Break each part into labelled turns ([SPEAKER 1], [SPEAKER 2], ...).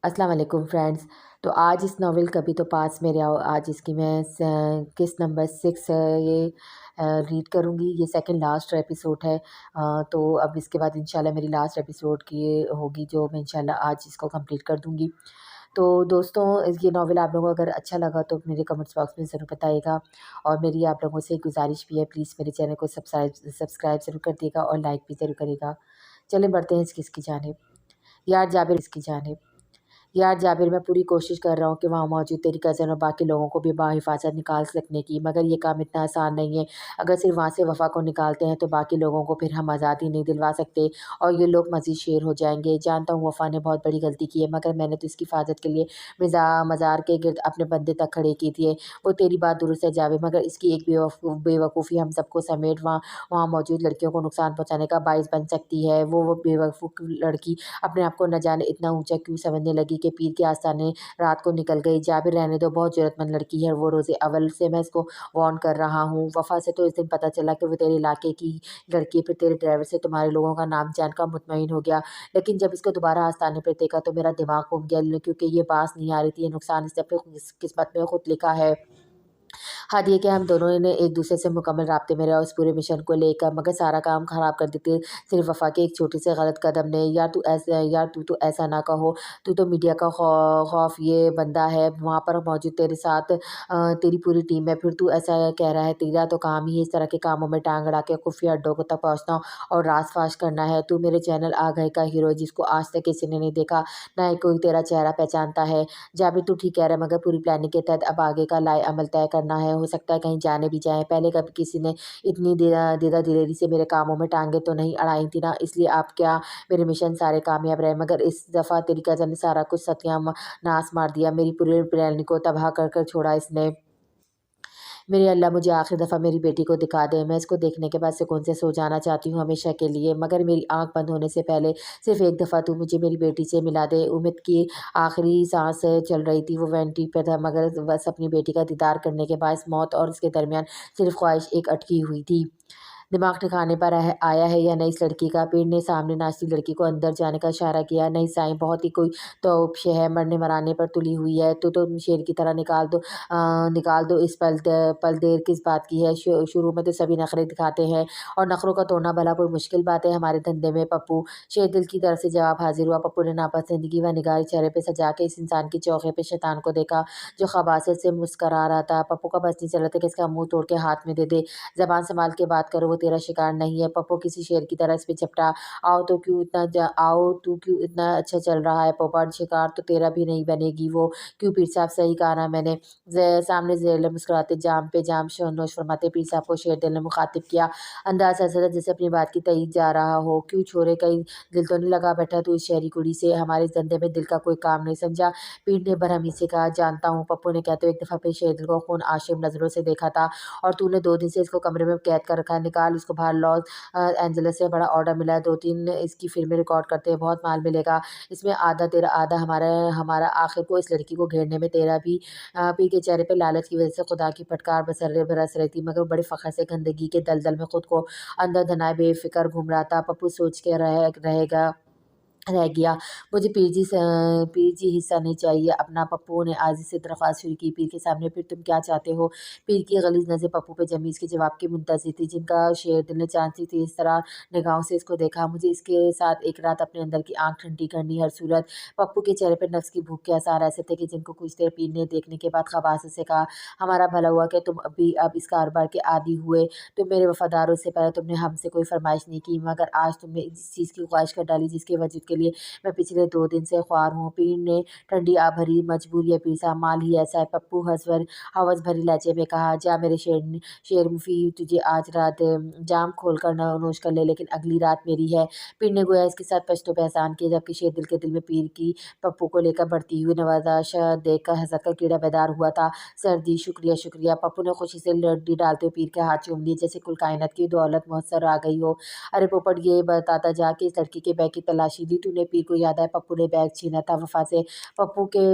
[SPEAKER 1] अस्सलाम वालेकुम फ्रेंड्स। तो आज इस नावल कभी तो पास मेरे आओ, आज इसकी मैं किस्त नंबर 6 ये रीड करूँगी। ये सेकंड लास्ट एपिसोड है। तो अब इसके बाद इंशाल्लाह मेरी लास्ट एपिसोड की होगी, जो मैं इंशाल्लाह आज इसको कंप्लीट कर दूँगी। तो दोस्तों, ये नावल आप लोगों को अगर अच्छा लगा तो मेरे कमेंट्स बॉक्स में ज़रूर बताइएगा। और मेरी आप लोगों से एक गुजारिश भी है, प्लीज़ मेरे चैनल को सब्सक्राइब ज़रूर कर दिएगा और लाइक भी ज़रूर करिएगा। चलें बढ़ते हैं इसकी जानिब। यार जाबिर इसकी जानिब यार जाबिर, मैं पूरी कोशिश कर रहा हूँ कि वहाँ मौजूद तेरी कज़न और बाकी लोगों को भी बाहिफाज़त निकाल सकने की, मगर ये काम इतना आसान नहीं है। अगर सिर्फ वहाँ से वफ़ा को निकालते हैं तो बाकी लोगों को फिर हम आज़ादी नहीं दिलवा सकते और ये लोग मज़ीद शेर हो जाएंगे। जानता हूँ वफ़ा ने बहुत बड़ी गलती की है, मगर मैंने तो इसकी हिफाजत के लिए मज़ार के गिर्द अपने बंदे तक खड़े की थी। वो तेरी बात दुरुस्त है जाबिर, मगर इसकी एक बेवकूफ़ी हम सबको समेत वहाँ वहाँ मौजूद लड़कियों को नुकसान पहुँचाने का बाइस बन सकती है। वो बेवकूफ़ लड़की अपने आप को न जाने इतना ऊंचा क्यों समझने लगी कि पीर के आस्थाने रात को निकल गई। जाबिर रहने दो, बहुत ज़रूरतमंद लड़की है वो, रोज़े अव्वल से मैं इसको वार्न कर रहा हूँ। वफ़ा से तो इस दिन पता चला कि वो तेरे इलाके की लड़की है, फिर तेरे ड्राइवर से तुम्हारे लोगों का नाम जान का मुतमईन हो गया। लेकिन जब इसको दोबारा आस्थाने पर देखा तो मेरा दिमाग घूम गया, क्योंकि ये बास नहीं आ रही थी। ये नुकसान इसने अपनी किस्मत में खुद लिखा है। हद ये कि हम दोनों ने एक दूसरे से मुकम्मल राब्ते में रहा उस पूरे मिशन को लेकर, मगर सारा काम ख़राब कर देते सिर्फ वफ़ा के एक छोटे से गलत कदम ने। यार तू तो ऐसा ना कहो, तू तो मीडिया का खौफ ये बंदा है, वहाँ पर मौजूद तेरे साथ तेरी पूरी टीम है, फिर तू ऐसा कह रहा है। तेरा तो काम ही है इस तरह के कामों में टांग अड़ा के खुफिया अड्डों को तक पहुँचना और रास फाश करना है। तू मेरे चैनल आ गए का हीरो, जिसको आज तक किसी ने नहीं देखा, ना ही कोई तेरा चेहरा पहचानता है। जाबिर तू ठीक कह रहा है, मगर पूरी प्लानिंग के तहत अब आगे का लाए अमल तय करना है। हो सकता है कहीं जाने भी जाएँ। पहले कभी किसी ने इतनी दीदा दिलेरी से मेरे कामों में टाँगें तो नहीं अड़ाई थी ना, इसलिए आप क्या मेरे मिशन सारे कामयाब रहे। मगर इस दफ़ा तेरी कज़न ने सारा कुछ सत्यानाश मार दिया। मेरी पूरी प्लानिंग को तबाह कर छोड़ा इसने। मेरे अल्लाह, मुझे आखिरी दफ़ा मेरी बेटी को दिखा दे। मैं इसको देखने के बाद सुकून से सो जाना चाहती हूँ हमेशा के लिए, मगर मेरी आँख बंद होने से पहले सिर्फ़ एक दफ़ा तू मुझे मेरी बेटी से मिला दे। उम्मीद की आखिरी साँस चल रही थी, वो वेंटी पे था, मगर बस अपनी बेटी का दीदार करने के बायस मौत और उसके दरमियान सिर्फ़ ख्वाहिश एक अटकी हुई थी। दिमाग ठिकाने पर आया है या नहीं इस लड़की का? पीर ने सामने नाचती लड़की को अंदर जाने का इशारा किया। नहीं साईं, बहुत ही कोई तौबश है, मरने मराने पर तुली हुई है। तो शेर की तरह निकाल दो इस पल देर किस बात की है? शुरू में तो सभी नखरे दिखाते हैं और नखरों का तोड़ना भला कोई मुश्किल बात है हमारे धंधे में पप्पू? शेर दिल की तरफ से जवाब हाजिर हुआ। पप्पू ने नापसंदगी व निगाह चेहरे पे सजा के इस इंसान की चौखे पे शैतान को देखा, जो खबासत से मुस्करा रहा था। पप्पू का बस नहीं चल रहा था कि इसका मुंह तोड़ के हाथ में दे दे। ज़बान संभाल के बात करो, वो तेरा शिकार नहीं है। पप्पू किसी शेर की तरह इस पे झपटा। आओ तू क्यों इतना अच्छा चल रहा है पोपट? शिकार तो तेरा भी नहीं बनेगी वो। क्यों पीर साहब, सही कहा ना मैंने? सामने ज़ेल मुस्कुराते जाम पे जाम नोश फरमाते पीर साहब को शेर दिल ने मुखातिब किया। अंदाज़ ऐसा था जैसे अपनी बात की तईद जा रहा हो। क्यों छोरे, कहीं दिल तो नहीं लगा बैठा तू इस शहरी कुड़ी से? हमारे इस धंधे में दिल का कोई काम नहीं समझा? पीर ने बरहमी से कहा। जानता हूँ पप्पू ने कहते हुए एक दफ़ा फिर शेर दिल को खून आशिम नज़रों से देखा था, और तूने 2 दिन से इसको कमरे में कैद कर रखा है। निकाल इसको बाहर। लॉस एंजलिस से बड़ा ऑर्डर मिला है, 2-3 इसकी फ़िल्में रिकॉर्ड करते हैं, बहुत माल मिलेगा इसमें। आधा तेरा आधा हमारा हमारा। आखिर को इस लड़की को घेरने में तेरा भी। पी के चेहरे पे लालच की वजह से खुदा की फटकार बसर्रे बरस रही थी, मगर वो बड़े फ़ख्र से गंदगी के दलदल में खुद को अंदर दनाए बेफ़िक्र घूम रहा था। पप्पू सोच के रह गया। मुझे पीर जी हिस्सा नहीं चाहिए अपना। पप्पू ने आज़ी से दरख्वास्त शुरू की पीर के सामने। फिर तुम क्या चाहते हो? पीर की गलीज़ नज़रें पप्पू पे जमी, इसके जवाब की मुंतज़िर थी, जिनका शेर दिल ने चाहती थी इस तरह निगाहों से इसको देखा। मुझे इसके साथ एक रात अपने अंदर की आँख ठंडी करनी हर सूरत। पप्पू के चेहरे पर नफ्स की भूख के आसार ऐसे थे कि जिनको कुछ देर पीर ने देखने के बाद खबासत से कहा, हमारा भला हुआ कि तुम अब इस कारोबार के आदी हुए। तुम मेरे वफ़ादार हो, इससे पहले तुमने हमसे कोई फ़रमाइश नहीं की, मगर आज तुमने इस चीज़ की ख्वाहिश कर डाली जिसके वजूद के लिए मैं पिछले 2 दिन से ख्वार हूँ। पीर ने ठंडी आ भरी मजबूरी है पीर साहब, माल ही ऐसा है। पप्पू हवस भरी लहजे में कहा। जा मेरे शेर मुफी, तुझे आज रात जाम खोल कर नोश कर ले, लेकिन अगली रात मेरी है। पीर ने गोया इसके साथ पश्तो पे एहसान किया, जबकि शेर दिल के दिल में पीर की पप्पू को लेकर बढ़ती हुई नवाज़श देख कर हंसत का कीड़ा बेदार हुआ था। सर्दी, शुक्रिया शुक्रिया। पप्पू ने खुशी से लड्डी डालते हुए पीर के हाथ चूम लिए, जैसे कुल कायनात की दौलत मुहस्सर आ गई हो। अरे पोपट, ये बताता जा कि इस लड़की के बैग की तलाशी ली उन्हें पीर को याद आया पप्पू ने बैग छीना था वफ़ा से। पप्पू के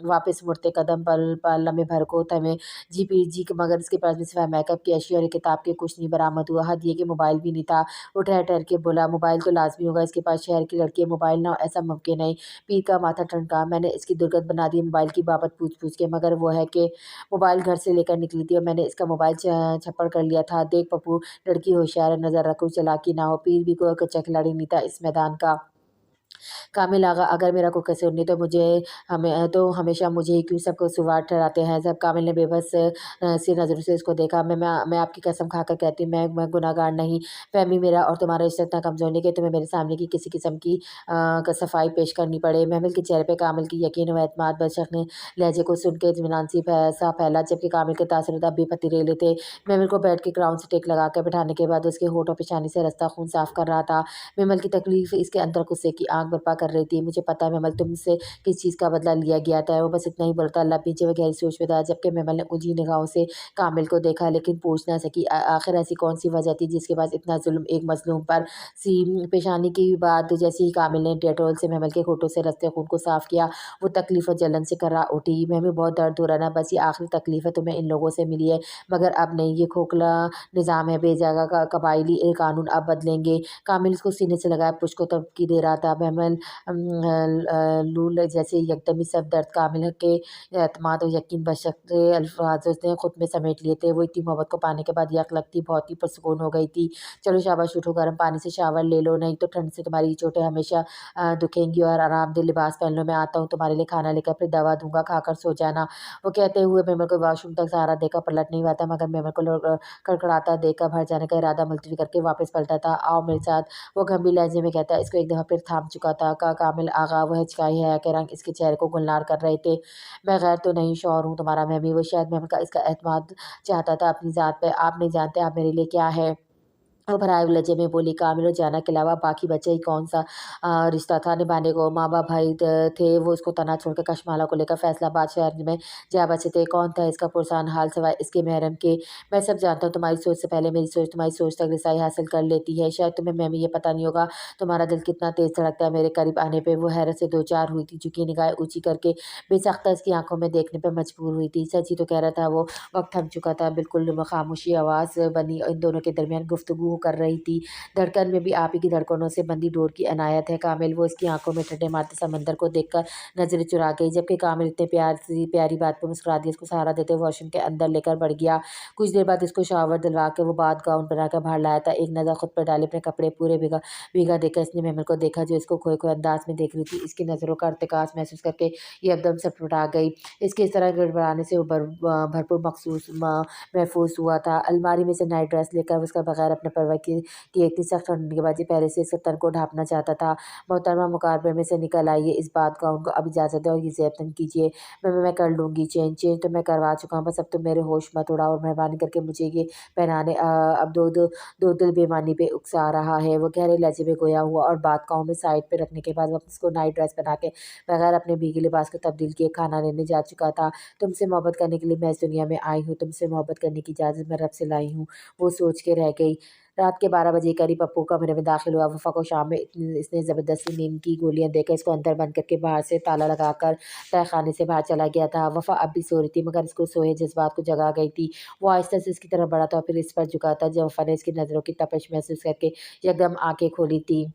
[SPEAKER 1] वापस मुड़ते कदम पल लम्हे भर को थमे। जी के मगर उसके पास भी सिवाय मेकअप की अशिया और किताब के कुछ नहीं बरामद हुआ। हद ये कि मोबाइल भी नहीं था। वो ठहर के बोला, मोबाइल तो लाज़मी होगा, इसके पास शहर की लड़की है, मोबाइल ना हो ऐसा मुमकिन नहीं। पीर का माथा ठनका। मैंने इसकी दुर्गत बना दी मोबाइल की बाबत पूछ के, मगर वो है कि मोबाइल घर से लेकर निकली थी और मैंने इसका मोबाइल छप्पड़ कर लिया था। देख पप्पू, लड़की होशियार है, नज़र रखो चालाकी ना हो। पीर भी कोई कच्चा खिलाड़ी नहीं था इस मैदान का। कामिल आगा, अगर मेरा कोई कसूर नहीं तो हमेशा मुझे ही क्यों सब कसूरवार ठहराते हैं। जब कामिल ने बेबस सी नज़रों से उसको देखा, मैं आपकी कसम खाकर कहती हूँ, मैं गुनाहगार नहीं। फहमी, मेरा और तुम्हारा रिश्ता इतना कमज़ोर नहीं कि तुम्हें मेरे सामने की किसी किस्म की सफाई पेश करनी पड़े। महमिल के चेहरे पर कामिल की यकीन व एतमाद बदशक्ल लहजे को सुन के इत्मीनान सा फैला, जबकि कामिल के तासुरात अब भी पतीरेले थे। महमिल को बैठ के क्राउन से टेक लगाकर बिठाने के बाद उसके होठों पेशानी से रास्ता खून साफ कर रहा था। विमल की तकलीफ इसके अंदर गुस्से की आग बर्पा कर रही थी। मुझे पता है विमल, तुमसे किस चीज़ का बदला लिया गया था। वो बस इतना ही बोलता, लब नीचे व गहरी सोच में था। जबकि विमल ने उलझी निगाहों से कामिल को देखा, लेकिन पूछ ना सकी आखिर ऐसी कौन सी वजह थी जिसके बाद इतना जुल्म एक मजलूम पर। पेशानी की बात जैसे ही कामिल ने डेटोल से विमल के होठों से रस्ते खून को साफ किया, वो तकलीफ और जलन से करा उठी। मैं भी बहुत दर्द हो रहा ना, बस ये आखिरी तकलीफ है, तुम्हें इन लोगों से मिली है, मगर अब नहीं। ये खोखला निज़ाम है, बेजगह का कबायली कानून अब बदलेंगे। कामिल उसको सीने से लगाए पुश को तबकी दे रहा था। बहमल लूल जैसे यकदम ही सब दर्द कामिल के एतमाद और यकीन बशर्ते अल्फाज उसने खुद में समेट लिए थे। वो इतनी मोहब्बत को पाने के बाद यक लगती बहुत ही पुरसुकून हो गई थी। चलो शाबाश, उठो, गर्म पानी से शावर ले लो, नहीं तो ठंड से तुम्हारी चोटें हमेशा दुखेंगी। और आरामदेह लिबास पहन लो, मैं आता हूँ तुम्हारे लिए खाना लेकर, फिर दवा दूंगा, खाकर सो जाना। वो कहते हुए मेमल को वॉशरूम तक सहारा देकर पलट नहीं हुआ था, मगर मेमल को कड़कड़ाता देखकर भर जाने का इरादा मुलतवी करके वापस पलटा था। आओ मेरे साथ, वो गंभीर लहजे में कहता। इसको एक दफ़ा फिर थाम चुका था। कामिल आगा, वह हिचकाई है के रंग इसके चेहरे को गुलनार कर रहे थे। मैं गैर तो नहीं, शौहर हूँ तुम्हारा। मैं भी। वो शायद महमल का इसका एतमाद चाहता था अपनी ज़ात पे। आप नहीं जानते आप मेरे लिए क्या है। वो भराए हुए लहजे में बोली, कामिल और जाना के अलावा बाकी बचा ही कौन सा रिश्ता था निभाने को। माँ बाप भाई थे, वो उसको तना छोड़कर कशमाला को लेकर फैसलाबाद शहर में जा बसे थे। कौन था इसका पुरसान हाल सिवाय इसके महरम के। मैं सब जानता हूँ, तुम्हारी सोच से पहले मेरी सोच तुम्हारी सोच तक रिसाई हासिल कर लेती है। शायद तुम्हें मैं भी ये पता नहीं होगा, तुम्हारा दिल कितना तेज धड़कता है मेरे करीब आने पर। वो हैरत से दो चार हुई थी, झुकी निगाहें ऊँची करके बेसख्ता इसकी आंखों में देखने पर मजबूर हुई थी। सच ही तो कह रहा था वो। वक्त थम चुका था, बिल्कुल खामोशी आवाज़ बनी इन दोनों के दरमियान गुफ्तगू कर रही थी। धड़कन में भी आप ही की धड़कनों से बंदी डोर की अनायत है कामिल। वो इसकी आंखों में ठंडे मारते समंदर को देखकर नजरें चुरा गई, जबकि कामिल इतने प्यारी बात पर मुस्कुरा दिया, उसको सहारा देते वॉशरूम के अंदर लेकर बढ़ गया। कुछ देर बाद इसको शावर दिलवा के वो बात गाउन बनाकर बाहर लाया था। एक नज़र खुद पर डाले, अपने कपड़े पूरे भीगा भीगा देखकर इसने मेमल को देखा, जो इसको खोए खोए अंदाज में देख रही थी। इसकी नज़रों का अर्तिकास महसूस करके ये एकदम सटपटा गई। इसके इस तरह गड़बड़ाने से वो भरपूर महफूज हुआ था। अलमारी में से नाइट ड्रेस लेकर उसका बगैर अपने परवाह की एक सख्त ठंड के बाद ये पहले से इसके तन को ढांपना चाहता था। मोहतरमा मुकाबले में से निकल आइए, इस बात का उनको अब इजाज़त है और ये ज़ेबतन कीजिए। मैं कर लूँगी चेंज तो मैं करवा चुका हूँ, बस अब तुम मेरे होश मत उड़ाओ और मेहरबानी करके मुझे ये पहनाने अब दो दिल बेईमानी पे उकसा रहा है। वो गहरे लहजे में गोया हुआ और बात का में साइड पे रखने के बाद वापस को नाइट ड्रेस पहना के बगैर अपने भीगे लिबास को तब्दील किए खाना लेने जा चुका था। तुमसे मोहब्बत करने के लिए मैं इस दुनिया में आई हूँ, तुमसे मोहब्बत करने की इजाज़त मैं रब से लाई हूँ। वो सोच के रह गई। रात के 12 बजे करीब पप्पू कमरे में दाखिल हुआ। वफ़ा को शाम में इसने ज़बरदस्ती नींद की गोलियां देकर इसको अंदर बंद करके बाहर से ताला लगाकर तहखाने से बाहर चला गया था। वफ़ा अब भी सो रही थी, मगर इसको सोए जज्बात को जगा गई थी। वो आहिस्ता से इसकी तरफ बढ़ा था और फिर इस पर झुका था, जब वफ़ा ने इसकी नज़रों की तपिश महसूस करके यकदम आंखें खोली थी।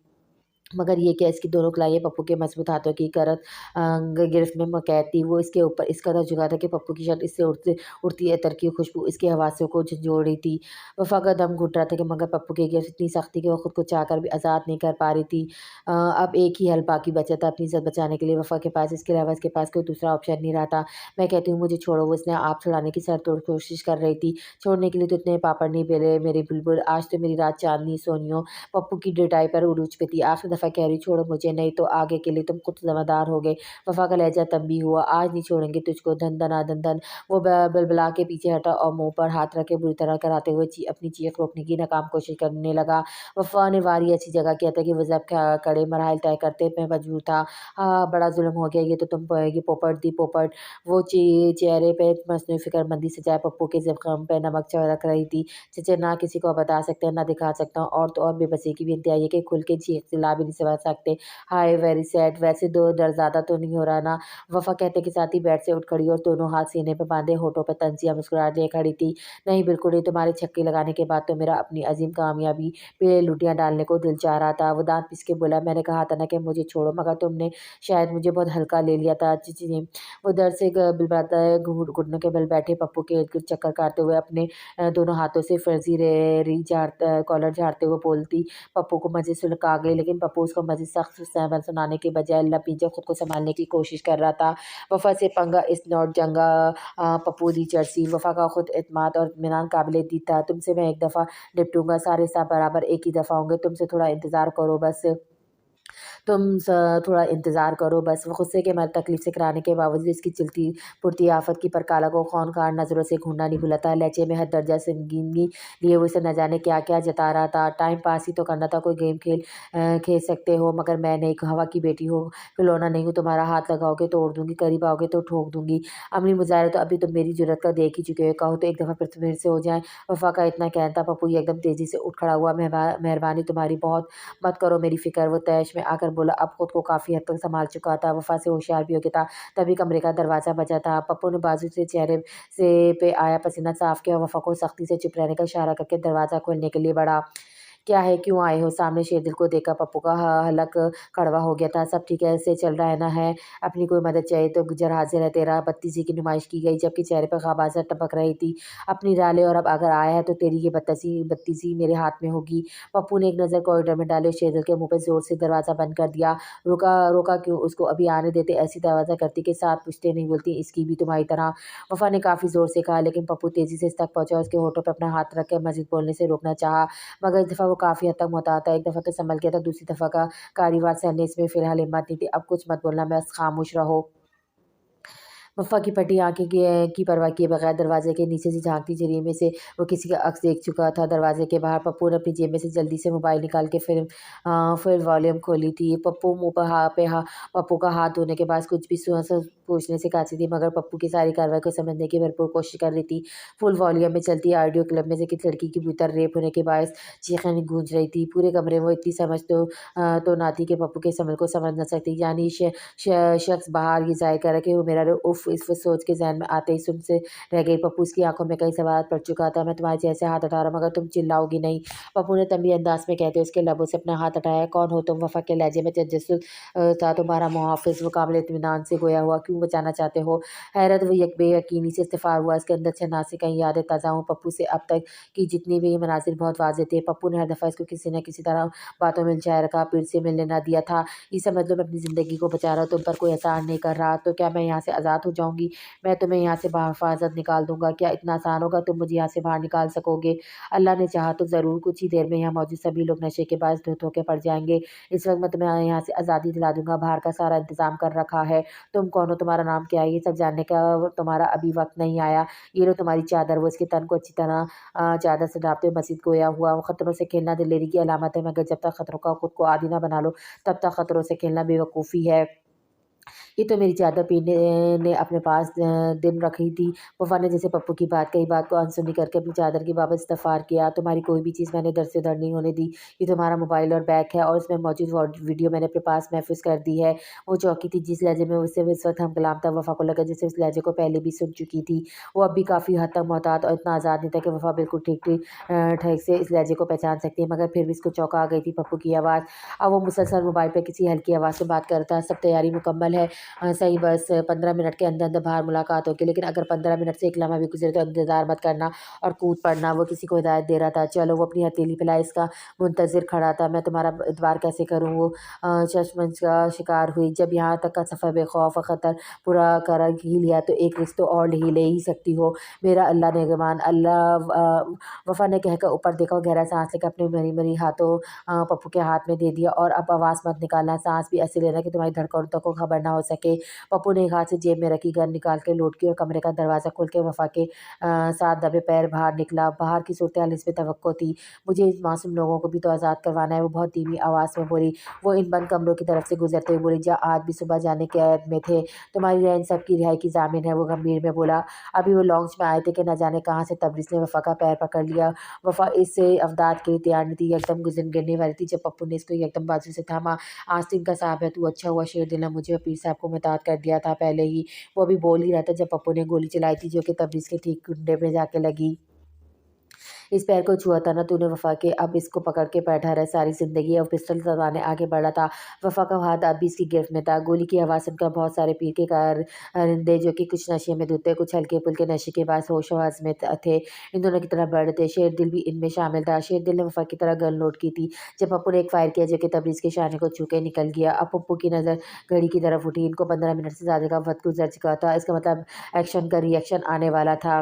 [SPEAKER 1] मगर ये क्या, इसकी दोनों कलाइयाँ पप्पू के मजबूत हाथों की गिरफ्त में कैद थी। वो इसके ऊपर इस कदर झुका था कि पप्पू की शक्ल इससे उड़ती अतर की खुशबू इसकी हवासों को झंझोड़ रही थी। वफ़ा का दम घुट रहा था कि मगर पप्पू की गिरफ्त इतनी सख्त थी कि वो खुद को चाहकर भी आज़ाद नहीं कर पा रही थी। अब एक ही हल बाकी बचा था अपनी इज़्ज़त बचाने के लिए। वफ़ा के पास इसके अलावा इसके पास कोई दूसरा ऑप्शन नहीं रहा था। मैं कहती हूँ मुझे छोड़ो, वो इसने आप छुड़ाने की सरतोड़ कोशिश कर रही थी। छोड़ने के लिए तो इतने पापड़ नहीं बेले मेरी बुलबुल, आज तो मेरी रात चाँदनी सोनियो। पप्पू की डटाई पर उरूज पे थी। आखिरी दफ़ा कह रही, छोड़ो मुझे, नहीं तो आगे के लिए तुम खुद ज़िम्मेदार होगे। वफ़ा का लहजा तंबी हुआ। आज नहीं छोड़ेंगे तुझको, धन धना धन धन। वो बलबला के पीछे हटा और मुँह पर हाथ रख के बुरी तरह कराते हुए अपनी चीख रोकने की नाकाम कोशिश करने लगा। वफ़ा ने वारी ऐसी जगह किया था कि वो जब कड़े मराहल तय करते मैं मजबूर था। हाँ, बड़ा जुल्म हो गया ये तो, तुम पाएगी पोपट दी पोपट। वो चेहरे पे मसनूई फिक्रमंदी से जाए पप्पू के ज़ख्म पे नमक रख रही थी। चचे ना किसी को बता सकते हैं ना दिखा सकता हूँ, और तो और बेबसी की भी इंतहा ये कि खुल के चीख चिल्ला भी नहीं नहीं समझ सकते। Hi very sad. वैसे दो दर्द ज़्यादा तो नहीं हो रहा ना? वफ़ा कहते के साथ ही बेड से उठ खड़ी और दोनों हाथ सीने पे बाँधे होठों पे तंजिया मुस्कुराहट लिए खड़ी थी। नहीं बिल्कुल नहीं, तुम्हारे छक्के लगाने के बाद तो मेरा अपनी अज़ीम कामयाबी पे लुटियाँ डालने को दिल चाह रहा था। वो दाँत पिस के बोला, मैंने कहा था ना कि मुझे छोड़ो, मगर तुमने शायद मुझे बहुत हल्का ले लिया था। चीची ने वो दर्द से बिलबाता है, घुटनों के बल बैठे पप्पू के इर्द-गिर्द चक्कर काटते हुए अपने दोनों हाथों से फर्जी री कॉलर झाड़ते हुए बोलती। पप्पू को मज़े से लुका गई, लेकिन पप्पू उसको मज़ीद सख्त सबक सुनाने के बजाय लपीजे खुद को संभालने की कोशिश कर रहा था। वफ़ा से पंगा इज़ नॉट जंगा पप्पू दी चर्सी। वफ़ा का खुद एतमाद और इत्मीनान काबिल दीद था। तुमसे मैं एक दफ़ा निपटूँगा, सारे हिसाब बराबर एक ही दफ़ा होंगे। तुमसे थोड़ा इंतज़ार करो बस। तुम थोड़ा इंतज़ार करो बस। वो गुस्से के मारे तकलीफ से कराने के बावजूद इसकी चलती फुर्ती आफत की परकाला को खौनखार नज़रों से घूरना नहीं भूला था। लहजे में हद दर्जा संगीनी लिए वो इसे न जाने क्या क्या जता रहा था। टाइम पास ही तो करना था, कोई गेम खेल सकते हो, मगर मैं नहीं, हवा की बेटी हो, खिलौना नहीं हूँ। तुम्हारा हाथ लगाओगे तोड़ दूंगी, करीब आओगे तो ठोक दूंगी। अमली मुजाहिरा तो अभी तुम मेरी जरूरत का देख ही चुके हो। कहो तो एक दफ़ा फिर मेरे से हो जाए। वफ़ा का इतना कहता पप्पू एकदम तेज़ी से उठ खड़ा हुआ। मेहरबानी तुम्हारी, बहुत मत करो मेरी फ़िक्र। वो तैश में आकर बोला। अब खुद को काफ़ी हद तक संभाल चुका था, वफ़ा से होशियार भी हो गया था। तभी कमरे का दरवाज़ा बजा था। पप्पू ने बाजू से चेहरे से पे आया पसीना साफ़ किया और वफ़ा को सख्ती से चुप रहने का इशारा करके दरवाज़ा खोलने के लिए बढ़ा। क्या है, क्यों आए हो? सामने शेरदिल को देखा पप्पू का हलक कड़वा हो गया था। सब ठीक है से चल रहा है ना? है अपनी कोई मदद चाहिए तो गुजर हाजिर है तेरा। बत्तीसी की नुमाइश की गई, जबकि चेहरे पर ख़ाबाज़त टपक रही थी। अपनी डाले, और अब अगर आया है तो तेरी ये बत्तीसी मेरे हाथ में होगी। पप्पू ने एक नज़र कॉरिडोर में डाली और शेरदिल के मुँह पे ज़ोर से दरवाज़ा बंद कर दिया। रोका रोका क्यों? उसको अभी आने देते। ऐसी दरवाज़ा करती के साथ पूछते नहीं बोलती, इसकी भी तुम्हारी तरह। वफ़ा ने काफ़ी ज़ोर से कहा, लेकिन पप्पू तेज़ी से इस तक पहुँचा, उसके होठों पर अपना हाथ रख के मज़ीद बोलने से रोकना चाहा, मगर इस दफ़ा वो काफ़ी हद तक मुहतात था। एक दफ़ा तो संभल गया था, दूसरी दफ़ा का कार्यवार सहने इसमें फ़िलहाल हिम्मत नहीं थी। अब कुछ मत बोलना, बस खामोश रहो। वफ़ा की फटी आँखें की परवाह किए बगैर दरवाज़े के नीचे से झाँकती जरिए में से वो किसी का अक्स देख चुका था। दरवाज़े के बाहर पप्पू ने अपनी जेब में से जल्दी से मोबाइल निकाल के फिर वॉल्यूम खोली थी। पप्पू मुँह पर पप्पू का हाथ धोने के बाद कुछ भी पूछने से काची थी, मगर पप्पू की सारी कार्रवाई को समझने की भरपूर कोशिश कर रही थी। फुल वॉल्यूम में चलती ऑडियो क्लिप में से किसी लड़की की भीतर रेप होने के बायस चीखें गूंज रही थी। पूरे कमरे में वो इतनी समझ तो ना थी कि पप्पू के समझ को समझ ना सकती। यानी शख्स बाहर ये ज़ाहिर कर रहा है कि वो मेरा उफ़ इस सोच के ज़हन में आते ही सुन से रह गई। पप्पू उसकी आंखों में कई सवाल पड़ चुका था। मैं तुम्हारे जैसे हाथ हटा रहा हूँ, मगर तुम चिल्लाओगी नहीं। पप्पू ने तंबी अंदाज में कहते उसके लबों से अपना हाथ हटाया। कौन हो तुम? वफ़ा के लहजे में तजस्सुस था। तुम्हारा मुहाफ़िज़। वो काबिल इत्मीनान से गोया हुआ। क्यों बचाना चाहते हो? हैरत वो बेयकीनी से इस्तिफ़ार हुआ। इसके अंदर से ना से कहीं यादें ताज़ा हुई। पप्पू से अब तक की जितनी भी मनाज़िर बहुत वाज़ेह थे। पप्पू ने हर दफ़ा इसको किसी न किसी तरह बातों में उलझाए रखा, पीठ से मिलने ना दिया था। ये समझ लो मैं अपनी ज़िंदगी को बचा रहा हूँ, तुम पर कोई एहसान नहीं कर रहा। तो क्या मैं यहाँ से आज़ाद हो जाऊँगी? मैं तुम्हें यहाँ से बाहिफ़ाज़त निकाल दूँगा। क्या इतना आसान होगा? तुम मुझे यहाँ से बाहर निकाल सकोगे? अल्लाह ने चाहा तो ज़रूर। कुछ ही देर में यहाँ मौजूद सभी लोग नशे के बायस धुत होके पड़ जाएँगे। इस वक़्त मैं तुम्हें यहाँ से आज़ादी दिला दूँगा। बाहर का सारा इंतज़ाम कर रखा है। तुम कौन हो? तुम्हारा नाम क्या है? ये सब जानने का तुम्हारा अभी वक़्त नहीं आया। ये लो तुम्हारी चादर। वो इसके तन को अच्छी तरह चादर से ढाँपते हुए मज़ीद गोया हुआ। वो खतरों से खेलना दिलेरी की अलामत है, मगर जब तक खतरों का खुद को आदी ना बना लो, तब तक खतरों से खेलना बेवकूफ़ी है। ये तो मेरी चादर पीने ने अपने पास दिन रखी थी। वफ़ा ने जैसे पप्पू की बात कही, बात को अनसुनी करके अपनी चादर की बाबत इस्तग़फ़ार किया। तुम्हारी कोई भी चीज़ मैंने दर से दर नहीं होने दी। ये तुम्हारा मोबाइल और बैग है, और इसमें मौजूद वीडियो मैंने अपने पास महफ़ूज़ कर दी है। वो चौकी थी जिस लहजे में उससे इस वक़्त हम कलाम था। वफ़ा को लगा जैसे उस लहजे को पहले भी सुन चुकी थी। वो अब भी काफ़ी हद तक मोहतात और इतना आज़ाद नहीं था कि वफ़ा बिल्कुल ठीक से इस लहजे को पहचान सकती है, मगर फिर भी इसको चौंका गई थी पप्पू की आवाज़। अब वो मुसलसल मोबाइल पे किसी हल्की आवाज़ से बात कर रहा था। सब तैयारी मुकम्मल है। सही, बस 15 मिनट के अंदर-अंदर बाहर मुलाकात होगी, लेकिन अगर 15 मिनट से एक लम्हा भी गुज़रे तो इंतज़ार मत करना और कूद पड़ना। वो किसी को हिदायत दे रहा था। चलो, वो अपनी हथेली पे लाए इसका मुंतज़िर खड़ा था। मैं तुम्हारा एतबार कैसे करूँ? वो शशमंश का शिकार हुई। जब यहाँ तक का सफ़र बेखौफ और ख़तर पूरा कर ही लिया तो एक रिश्त तो और ले ही सकती हो। मेरा अल्लाह निगहबान। वफ़ा ने कहकर ऊपर देखा और गहरा साँस लेकर अपने मरी-मरी हाथों पप्पू के हाथ में दे दिया। और अब आवाज़ मत निकालना, साँस भी ऐसे लेना कि तुम्हारी धड़कनों को खबर ना हो सके। पप्पू ने एक हाथ से जेब में रखी गन निकाल के लौट की और कमरे का दरवाज़ा खोल के वफ़ा के साथ दबे पैर बाहर निकला। बाहर की सूरत-हाल इसमें तवक्को थी। मुझे इन मासूम लोगों को भी तो आज़ाद करवाना है, वो बहुत धीमी आवाज़ में बोली। वो इन बंद कमरों की तरफ से गुजरते हुए बोली, जा आज भी सुबह जाने कैद में थे, तुम्हारी इन सब की रिहाई की ज़ामिन है। वो गंभीर में बोला। अभी वो लॉन्च में आए थे कि न जाने कहाँ से तबरीज़ ने वफ़ा का पैर पकड़ लिया। वफ़ा इससे अवदाद के लिए तैयार नहीं थी, एकदम गुज़र गिरने वाली थी जब पप्पू ने इसको एकदम बाजू से थामा। आज तो इनका साहब है, तू अच्छा हुआ शेर दिल ने मुझे और पीर साहब को मुताद कर दिया था पहले ही। वो अभी बोल ही रहा था जब पप्पू ने गोली चलाई थी, जो कि तबरीज़ के ठीक कुंडे में जाके लगी। इस पैर को छुआ था ना तूने वफ़ा के, अब इसको पकड़ के बैठा रहे सारी ज़िंदगी। और पिस्टल चलाने आगे बढ़ा था। वफ़ा का हाथ अब भी इसकी गिरफ्त में था। गोली की आवाज़ सुनकर बहुत सारे पीर के कारिंदे जो कि कुछ नशे में धुत थे, कुछ हल्के-फुल्के नशे के बाद होश-हवास में थे, इन दोनों की तरफ बढ़ रहे थे। शेर दिल भी इनमें शामिल था। शेर दिल ने वफ़ा की तरह गन लोड की थी जब पप्पू ने एक फायर किया जो कि तबरीज़ के शाने को छू के निकल गया। अब पप्पू की नज़र घड़ी की तरफ उठी। इनको 15 मिनट से ज़्यादा का वक़्त गुज़र चुका था। इसका मतलब एक्शन का रिएक्शन आने वाला था।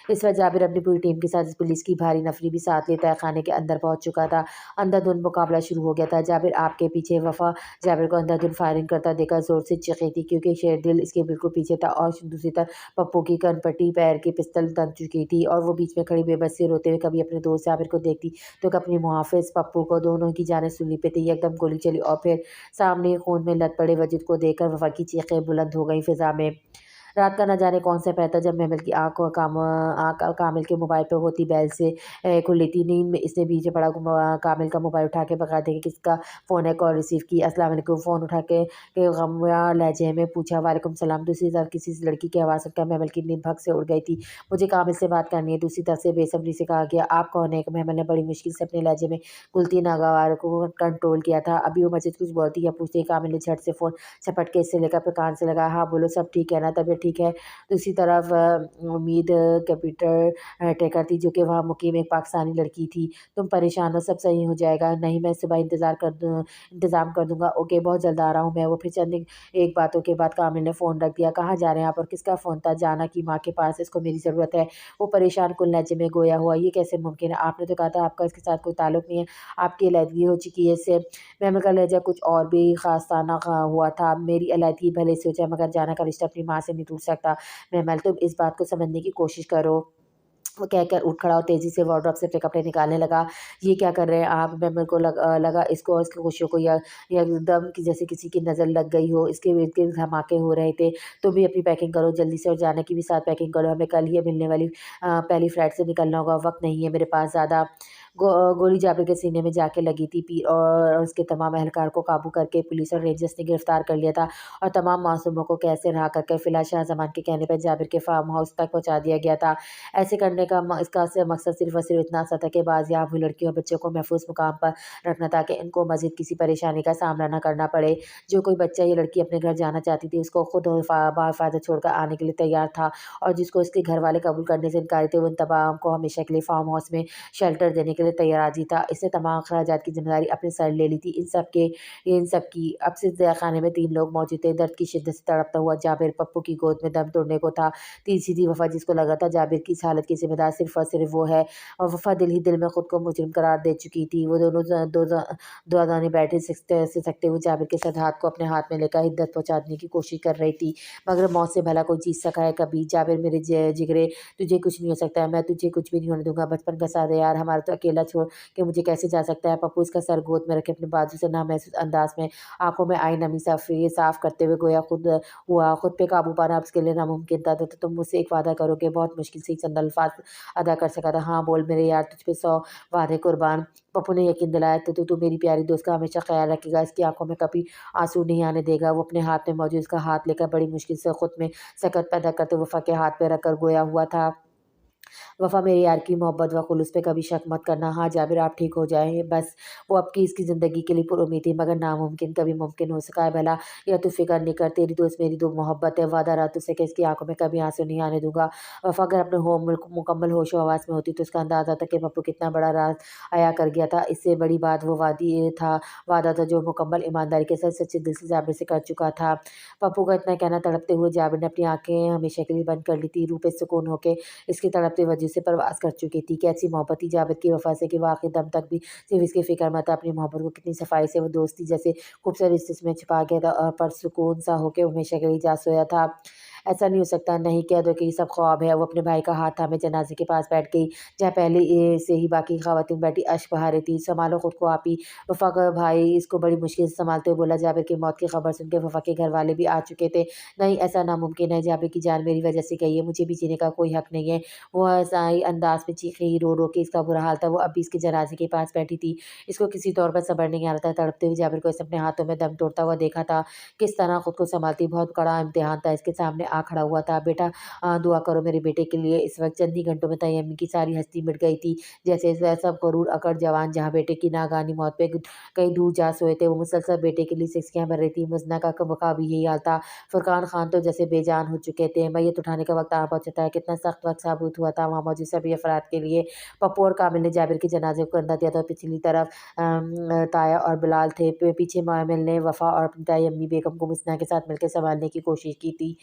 [SPEAKER 1] इस वक्त जाबिर अपनी पूरी टीम के साथ पुलिस की भारी नफरी भी साथ ले तहखाने के अंदर पहुंच चुका था। अंधाधुंध मुकाबला शुरू हो गया था। जाबिर आपके पीछे। वफ़ा जाबिर को अंधाधुंध फायरिंग करता देखा ज़ोर से चीखी थी क्योंकि शेरदिल इसके बिल्कुल पीछे था और दूसरी तरफ पप्पू की कनपट्टी पैर की पिस्तल तन चुकी थी और वो बीच में खड़ी बेबस से रोते हुए कभी अपने दोस्त जाबिर को देखती तो कभी अपनी मुहाफिज पप्पू को। दोनों की जानें सूली पे थी। एकदम गोली चली और फिर सामने खून में लत पड़े वजूद को देखकर वफ़ा की चीखें बुलंद हो गई फ़िज़ा में। रात का न जाने कौन सा पहर था जब महमल की आँख कामिल के मोबाइल पे होती बैल से खुली थी। नींद में इसने पीछे पड़ा कामिल का मोबाइल उठा के बगैर देखे किसका फ़ोन है कॉल रिसीव की। अस्सलाम वालेकुम। फ़ोन उठा के गमया लहजे में पूछा। वालेकुम सलाम। दूसरी तरफ किसी लड़की की आवाज़ सुनकर महमल की नींद भग से उड़ गई थी। मुझे कामिल से बात करनी है। दूसरी तरफ से बेसब्री से कहा गया। आप कौन है? महमल ने बड़ी मुश्किल से अपने लहजे में घुलती नागवार को कंट्रोल किया था। अभी वो मस्जिद कुछ बोलती या पूछती। कामिल ने झट से फ़ोन झपट के इससे लेकर अपने कान से लगा। हाँ बोलो, सब ठीक है ना? तबीयत ठीक है? दूसरी तरफ उम्मीद कंप्यूटर टेकर थी जो कि वहाँ मुकीम एक पाकिस्तानी लड़की थी। तुम परेशान हो, सब सही हो जाएगा। नहीं, मैं सुबह इंतज़ाम कर दूँगा। ओके, बहुत जल्द आ रहा हूँ मैं। वो फिर चंद एक बातों के बाद कामिल ने फ़ोन रख दिया। कहाँ जा रहे हैं आप? और किसका फ़ोन था? जाना की माँ के पास, इसको मेरी ज़रूरत है। वो परेशान कुल लहजे में गोया हुआ। ये कैसे मुमकिन है? आपने तो कहा था आपका इसके साथ कोई ताल्लुक़ नहीं है, आपकी अलहदगी हो चुकी है इससे। महमल का लहजा कुछ और भी ख़ास्ताना हुआ था। मेरी अलहदगी भले से हो जाए मगर जाना का रिश्ता अपनी माँ से नहीं टूट सकता। महमल, तुम इस बात को समझने की कोशिश करो। वो कहकर उठ खड़ा और तेज़ी से वार्डरोब से अपने कपड़े निकालने लगा। ये क्या कर रहे हैं आप? महमल को लगा इसको और इसकी खुशियों को या एकदम कि जैसे किसी की नज़र लग गई हो। इसके इर्द-गिर्द धमाके हो रहे थे। तुम भी अपनी पैकिंग करो जल्दी से और जाने की भी साथ पैकिंग करो। हमें कल ही मिलने वाली पहली फ्लाइट से निकलना होगा। वक़्त नहीं है मेरे पास ज़्यादा। गोली जाबिर के सीने में जाके लगी थी। पीर और उसके तमाम एहलकार को काबू करके पुलिस और रेंजर्स ने गिरफ्तार कर लिया था और तमाम मासूमों को कैद से रिहा करके फ़िलहाल शाहज़मान के कहने पर जाबिर के फार्म हाउस तक पहुँचा दिया गया था। ऐसे करने का इसका मकसद सिर्फ़ और सिर्फ़ इतना सा था कि बाज़ियाब हुई लड़कियों और बच्चों को महफूज़ मुकाम पर रखना ताकि इनको मज़ीद किसी परेशानी का सामना न करना पड़े। जो कोई बच्चा या लड़की अपने घर जाना चाहती थी उसको खुद बाहिफ़ाज़त छोड़कर आने के लिए तैयार था और जिसको इसके घर वाले कबूल करने से इनकार थे, वो इन तमाम को हमेशा के लिए फार्म हाउस में शेल्टर देने के लिए तैयार राज़ी था। इसने तमाम अख़राजात की ज़िम्मेदारी अपने सर ले ली थी। इन सब की अब से तहखाने में 3 लोग मौजूद थे। दर्द की शिद्दत से तड़पता हुआ जाबिर पप्पू की गोद में दम तोड़ने को था। तीसरी थी वफ़ा, जिसको लगा था जाबिर की इस हालत की ज़िम्मेदार सिर्फ़ और सिर्फ़ वो है और वफ़ा दिल ही दिल में ख़ुद को मुजरिम करार दे चुकी थी। वो दोनों दो दाने बैठे सिसकते हुए जाबिर के सर हाथ को अपने हाथ में लेकर हिद्दत पहुँचाने की कोशिश कर रही थी। मगर मौत से भला कोई जीत सका है कभी? जाबिर मेरे जिगरे, तुझे कुछ नहीं हो सकता है। मैं तुझे कुछ भी नहीं होने दूँगा। बचपन का साथ है यार हमारा, तो अकेला छोड़ के मुझे कैसे जा सकता है? पप्पू इसका सर गोद में रखे अपने बाजू से नामहसूस अंदाज में आंखों में आई नमी साफ करते हुए गोया खुद पे काबू पाना अब उसके लिए नामुमकिन था। तो तुम मुझसे एक वादा करोगे? बहुत मुश्किल से ही चंद अल्फाज अदा कर सका था। हाँ बोल मेरे यार, तुझ पे 100 वादे कुर्बान। पप्पू ने यकीन दिलाया। तो तू मेरी प्यारी दोस्त का हमेशा ख्याल रखेगा, इसकी आंखों में कभी आंसू नहीं आने देगा। वो अपने हाथ में मौजूद इसका हाथ लेकर बड़ी मुश्किल से खुद में सकत पैदा करते वफ़ा के हाथ पे रखकर गोया हुआ था। वफ़ा, मेरे यार की मोहब्बत व खुलूस पे कभी शक मत करना। हाँ जाबिर, आप ठीक हो जाएँ बस। वो अब की इसकी ज़िंदगी के लिए पुरुम्मीद थी मगर नामुमकिन कभी मुमकिन हो सका है भला। या तू फ़िक्र नहीं कर, तेरी दोस्त मेरी दो मोहब्बत है। वादा रहा तुझसे कि इसकी आँखों में कभी आंसू नहीं आने दूँगा। वफ़ा अगर अपने मुकम्मल होशो-हवास में होती तो उसका अंदाज़ा था कि पप्पू कितना बड़ा राज़ अया कर गया था। इससे बड़ी बात वो वादा था जो मुकम्मल ईमानदारी के साथ सच्चे दिल से जाबिर से कर चुका था। पप्पू का इतना कहना तड़पते हुए जाबिर ने अपनी आँखें हमेशा के लिए बंद कर ली थी। रूह पे सुकून होके इसके तड़पते اپنے وجہ سے پرواز کر چکی تھی۔ کیسی محبت تھی جاوید کی وفا سے کہ وہ آخری دم تک بھی صرف اس کی فکر مند تھا۔ اپنی محبت کو کتنی صفائی سے وہ دوستی جیسے خوبصورت رشتے میں چھپا گیا تھا اور پرسکون سا ہو کے ہمیشہ کے لیے جا سویا تھا۔ ایسا نہیں ہو سکتا، نہیں کہہ دو کہ یہ سب خواب ہے۔ وہ اپنے بھائی کا ہاتھ تھامے جنازے کے پاس بیٹھ گئی جہاں پہلے سے ہی باقی خواتین بیٹھی اشک بہا رہی تھی۔ سنبھالو خود کو آپ ہی، وفا کا بھائی اس کو بڑی مشکل سے سنبھالتے ہوئے بولا۔ جابر کی موت کی خبر سن کے وفا کے گھر والے بھی آ چکے تھے۔ نہیں، ایسا ناممکن ہے، جابر کی جان میری وجہ سے گئی ہے، مجھے بھی جینے کا کوئی حق نہیں ہے۔ وہ ایسائی انداز میں چیخیں رو رو کے اس کا برا حال تھا۔ وہ اب بھی اس کے جنازے کے پاس بیٹھی تھی۔ اس کو کسی طور پر صبر نہیں آ رہا تھا۔ تڑپتے ہوئے جابر کو اس نے اپنے ہاتھوں میں دم توڑتا ہوا دیکھا تھا، کس طرح خود کو سنبھالتی۔ بہت کڑا امتحان تھا اس کے سامنے آ کھڑا ہوا تھا۔ بیٹا دعا کرو میرے بیٹے کے لیے۔ اس وقت چند ہی گھنٹوں میں تیمی کی ساری ہستی مٹ گئی تھی، جیسے سب غرور اکڑ جوان جہاں بیٹے کی ناگہانی موت پہ کہیں دور جا سوئے تھے۔ وہ مسلسل بیٹے کے لیے سسکیاں بھر رہی تھی۔ مزنہ کا بھی یہی حال تھا۔ فرقان خان تو جیسے بے جان ہو چکے تھے۔ میت اٹھانے کا وقت آ پہنچا تھا۔ کتنا سخت وقت ثابت ہوا تھا وہاں موجود سبھی افراد کے لیے۔ پپو اور کامل نے جابر کے جنازے کو کندھا دیا تھا۔ پچھلی طرف تایا اور بلال تھے، پیچھے معمل نے وفا اور اپنی تائی امی بیگم کو مزنہ کے ساتھ مل کے سنبھالنے کی کوشش کی تھی۔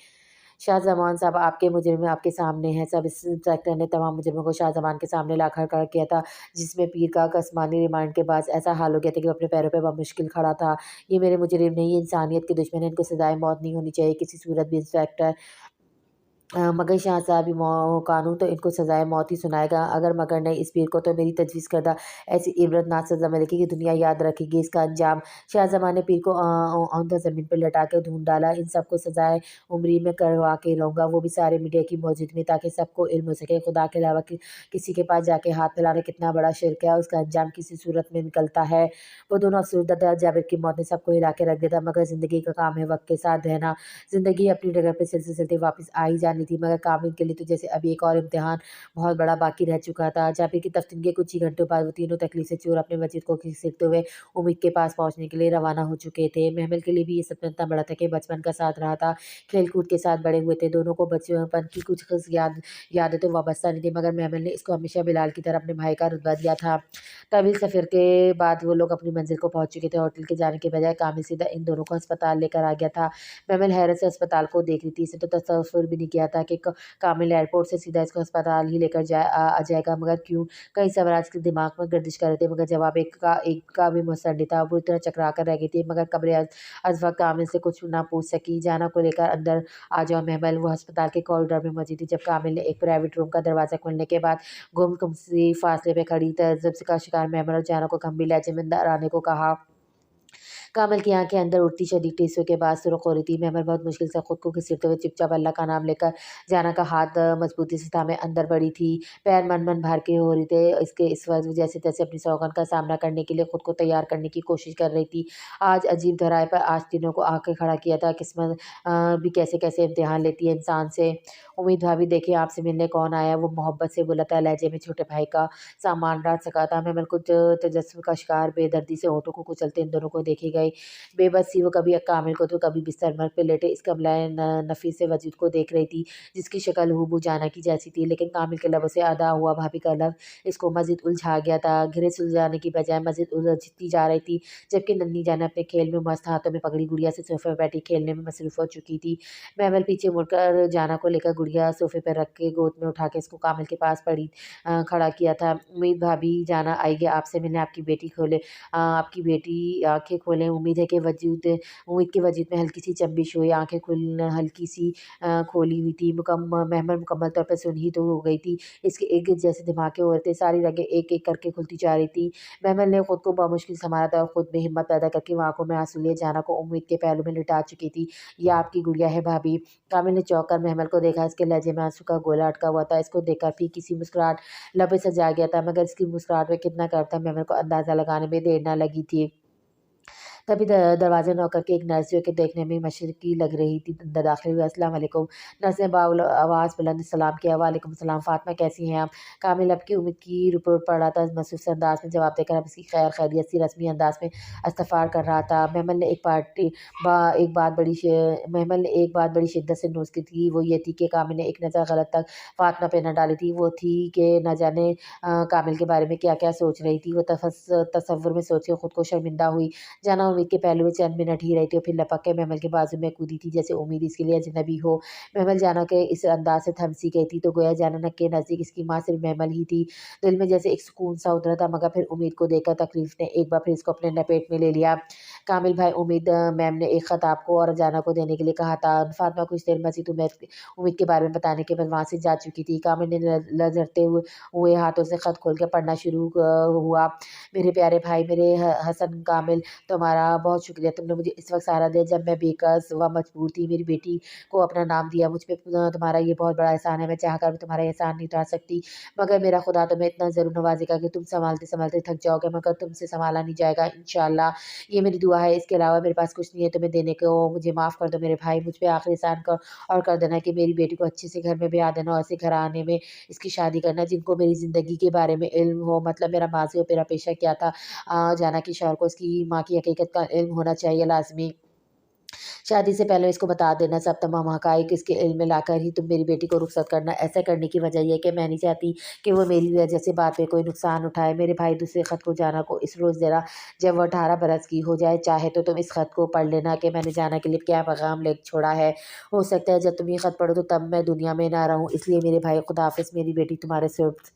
[SPEAKER 1] شاہ زمان صاحب، آپ کے مجرم آپ کے سامنے ہیں۔ سب انسپکٹر نے تمام مجرموں کو شاہ زمان کے سامنے لا کر کھڑا کیا تھا، جس میں پیر کا آسمانی ریمانڈ کے بعد ایسا حال ہو گیا تھا کہ وہ اپنے پیروں پہ بمشکل کھڑا تھا۔ یہ میرے مجرم نہیں، یہ انسانیت کے دشمن ہیں، ان کو سزائے موت نہیں ہونی چاہیے کسی صورت بھی۔ انسپکٹر مگر شاہ صاحب، قانون تو ان کو سزائے موت ہی سنائے گا۔ اگر مگر نے اس پیر کو تو میری تجویز کردہ ایسی عبرتناک سزا ملے گی کہ دنیا یاد رکھے گی اس کا انجام۔ شاہ زمان نے پیر کو اوندا زمین پر لٹا کے ڈھونڈ ڈالا۔ ان سب کو سزائے عمری میں کروا کے رہوں گا، وہ بھی سارے میڈیا کی موجودگی میں، تاکہ سب کو علم ہو سکے خدا کے علاوہ کسی کے پاس جا کے ہاتھ پھیلانا کتنا بڑا شرک ہے، اس کا انجام کسی صورت میں نکلتا ہے۔ وہ دونوں افسردہ تھے۔ جابر کی موت نے سب کو ہلا کے رکھ دیا تھا، مگر زندگی کا کام ہے وقت کے ساتھ رہنا۔ زندگی اپنی ڈگر پہ چلتے چلتے واپس آ ہی جانی تھی، مگر کامل کے لیے تو جیسے ابھی ایک اور امتحان بہت بڑا باقی رہ چکا تھا۔ جابر کی تفتیش کے کچھ ہی گھنٹوں بعد وہ تینوں تکلیف سے چور اپنے مسجد کو گھسیٹتے ہوئے امید کے پاس پہنچنے کے لیے روانہ ہو چکے تھے۔ محمل کے لیے بھی یہ سپنا اتنا بڑا تھا کہ بچپن کا ساتھ رہا تھا، کھیل کود کے ساتھ بڑے ہوئے تھے۔ دونوں کو بچپن کی کچھ خاص یادیں تو وابستہ نہیں تھیں، مگر محمل نے اس کو ہمیشہ بلال کی طرح اپنے بھائی کا رتبہ دیا تھا۔ طویل سفر کے بعد وہ لوگ اپنی منزل کو پہنچ چکے تھے۔ ہوٹل کے جانے کے بجائے کامل سیدھا ان دونوں کو ہسپتال لے کر آ گیا تھا۔ محمل حیرت سے ہسپتال کو دیکھ رہی تھی۔ اسے تو تصور بھی نہیں کیا تھا کہ کامل ایئرپورٹ سے سیدھا اس کو ہسپتال ہی لے کر آ جائے گا، مگر کیوں؟ کئی سوالات اس کے دماغ میں گردش کر رہے تھے، مگر جواب ایک کا بھی میسر نہیں تھا۔ وہ اتنا چکرا کر رہ گئی تھی، مگر قبل از وقت کامل سے کچھ نہ پوچھ سکی۔ جانا کو لے کر اندر آ جاؤ محمل، وہ ہسپتال کے کوریڈور میں موجود تھی جب کامل نے ایک پرائیویٹ روم کا دروازہ کھلنے کے بعد گم سی فاصلے پہ کھڑی تعجب کا شکار محمل اور جانا کو گمبھیر لہجے میں اندر آنے کو کہا۔ کامل کی آنکھیں اندر اٹھتی شدید ٹیسوں کے بعد سرخ ہو رہی تھی۔ محمل بہت مشکل سے خود کو گھسیٹتے ہوئے چپ چاپ اللہ کا نام لے کر جانا کا ہاتھ مضبوطی سے تھامے اندر بڑھی تھی۔ پیر من بھر کے ہو رہے تھے۔ اس وقت جیسے تیسے اپنی سوگن کا سامنا کرنے کے لیے خود کو تیار کرنے کی کوشش کر رہی تھی۔ آج عجیب دھرائے پر آج تینوں کو آ کے کھڑا کیا تھا۔ قسمت بھی کیسے کیسے امتحان لیتی ہے انسان سے۔ امید بھابھی دیکھیں آپ سے ملنے کون آیا ہے، وہ محبت سے بولا تھا لہجے میں چھوٹے بھائی کا سامان ڈال سکا تھا۔ محمل کچھ تجسس کا شکار بے دردی سے ہونٹوں کو کچلتے ان دونوں کو دیکھے گئے۔ بے بس سی وہ کبھی کامل کو تو کبھی بستر مرگ پہ لیٹے اس کملہ نفیس سے وجود کو دیکھ رہی تھی، جس کی شکل ہو جانا کی جیسی تھی، لیکن کامل کے لبوں سے ادا ہوا بھابھی کا لفظ اس کو مزید الجھا گیا تھا۔ گھرے سلجھانے کی بجائے مزید الجھتی جا رہی تھی، جبکہ ننھی جانا اپنے کھیل میں مست، ہاتھوں میں پکڑی گڑیا سے صوفے پہ بیٹھی کھیلنے میں مصروف ہو چکی تھی۔ محمل پیچھے مڑ کر جانا کو لے کر گڑیا صوفے پہ رکھ کے گود میں اٹھا کے اس کو کامل کے پاس کھڑا کیا تھا۔ امید بھابھی جانا آئی ہے آپ سے ملنے، آپ کی بیٹی آنکھیں کھولیں۔ امید کے وجود میں ہلکی سی چنبش ہوئی، آنکھیں ہلکی سی کھولی ہوئی تھی۔ محمل مکمل طور پر سنی تو ہو گئی تھی، اس کے ارد گرد جیسے دھماکے ہو رہے تھے، ساری رگیں ایک ایک کر کے کھلتی جا رہی تھی۔ محمل نے خود کو بمشکل سنبھالا تھا اور خود میں ہمت پیدا کر کے وہ آنکھوں میں آنسو لیے جانا کو امید کے پہلو میں لٹا چکی تھی۔ یہ آپ کی گڑیا ہے بھابھی؟ کامل نے چونک کر محمل کو دیکھا، اس کے لہجے میں آنسو کا گولا اٹکا ہوا تھا۔ اس کو دیکھ کر پھیکی سی مسکراہٹ لبیں سجا گیا تھا، مگر اس کی مسکراہٹ میں کتنا کرب تھا محمل کو اندازہ لگانے میں دیر نہ لگی تھی۔ تبھی دروازے نوکر کی ایک نرس جو کہ دیکھنے میں مشرقی لگ رہی تھی اندر داخل ہوئی۔ السلام علیکم۔ نرس نے آواز بلند سلام کیا۔ وعلیکم السلام فاطمہ، کیسی ہیں آپ؟ کامل اب کی امید کی رپورٹ پڑھ رہا تھا، مصروف سے انداز میں جواب دے کر اب اس کی خیر خیریت سی رسمی انداز میں استفسار کر رہا تھا۔ محمل نے ایک بات بڑی شدت سے نوٹ کی تھی، وہ یہ تھی کہ کامل نے ایک نظر غلط تک فاطمہ پہ نہ ڈالی تھی، وہ تھی کہ نہ جانے کامل کے بارے میں کیا کیا سوچ رہی تھی۔ وہ تصور میں سوچ کے خود کو شرمندہ ہوئی۔ جانا امید کے پہلو میں چند منٹ ہی رہی تھی اور پھر لپک کے محمل کے بازو میں کودی تھی جیسے امید اس کے لیے اجنبی ہو۔ محمل جانا کے اس انداز سے تھم سی گئی تھی تو گویا جانا کے نزدیک اس کی ماں صرف محمل ہی تھی۔ دل میں جیسے ایک سکون سا اترا تھا، مگر پھر امید کو دیکھ کر تکلیف نے ایک بار پھر اس کو اپنے لپیٹ میں لے لیا۔ کامل بھائی، امید میم نے ایک خط آپ کو اور جانا کو دینے کے لیے کہا تھا۔ فاطمہ کچھ دیر مزید امید کے بارے میں بتانے کے بعد وہاں سے جا چکی تھی۔ کامل نے لرزتے ہوئے ہاتھوں سے خط کھول کے پڑھنا شروع ہوا۔ میرے پیارے بھائی، میرے حسن کامل، تمہارا بہت شکریہ، تم نے مجھے اس وقت سہارا دیا جب میں بے کس و مجبور تھی۔ میری بیٹی کو اپنا نام دیا، مجھ پہ تمہارا یہ بہت بڑا احسان ہے۔ میں چاہ کر بھی تمہارا احسان نہیں اتار سکتی، مگر میرا خدا تمہیں اتنا ضرور نوازے گا کہ تم سنبھالتے سنبھالتے تھک جاؤ گے، مگر تم سے سنبھالا نہیں جائے گا انشاءاللہ۔ یہ میری دعا ہے، اس کے علاوہ میرے پاس کچھ نہیں ہے تمہیں دینے کو۔ مجھے معاف کر دو میرے بھائی، مجھ پہ آخری احسان اور کر دینا کہ میری بیٹی کو اچھے سے گھر میں بیاہ دینا اور ایسے گھرانے میں اس کی شادی کرنا جن کو میری زندگی کے بارے میں علم ہو، مطلب میرا ماضی اور میرا پیشہ کیا تھا۔ جانا کی شوہر کو اس کی ماں کی حقیقت کا علم ہونا چاہیے لازمی۔ شادی سے پہلے اس کو بتا دینا، سب تمام حقائق اس کے علم میں لا کر ہی تم میری بیٹی کو رخصت کرنا۔ ایسا کرنے کی وجہ یہ کہ میں نہیں چاہتی کہ وہ میری وجہ سے بات میں کوئی نقصان اٹھائے۔ میرے بھائی، دوسرے خط کو جانا کو اس روز دینا جب وہ 18 برس کی ہو جائے۔ چاہے تو تم اس خط کو پڑھ لینا کہ میں نے جانا کے لیے کیا پیغام لے چھوڑا ہے۔ ہو سکتا ہے جب تم یہ خط پڑھو تو تب میں دنیا میں نہ رہوں، اس لیے میرے بھائی خدا حافظ، میری بیٹی تمہارے سپرد۔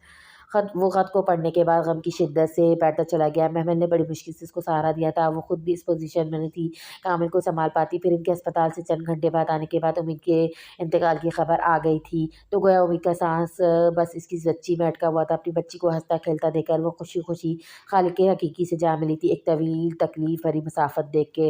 [SPEAKER 1] وہ خط کو پڑھنے کے بعد غم کی شدت سے بیٹھتا چلا گیا۔ محمل نے بڑی مشکل سے اس کو سہارا دیا تھا، وہ خود بھی اس پوزیشن میں نہیں تھی کامل کو سنبھال پاتی۔ پھر ان کے اسپتال سے چند گھنٹے بعد آنے کے بعد امید کے انتقال کی خبر آ گئی تھی تو گویا امید کا سانس بس اس کی بچی میں اٹکا ہوا تھا۔ اپنی بچی کو ہنستا کھیلتا دیکھ کر وہ خوشی خوشی خالق کے حقیقی سے جا ملی تھی، ایک طویل تکلیف بھری مسافت دیکھ کے۔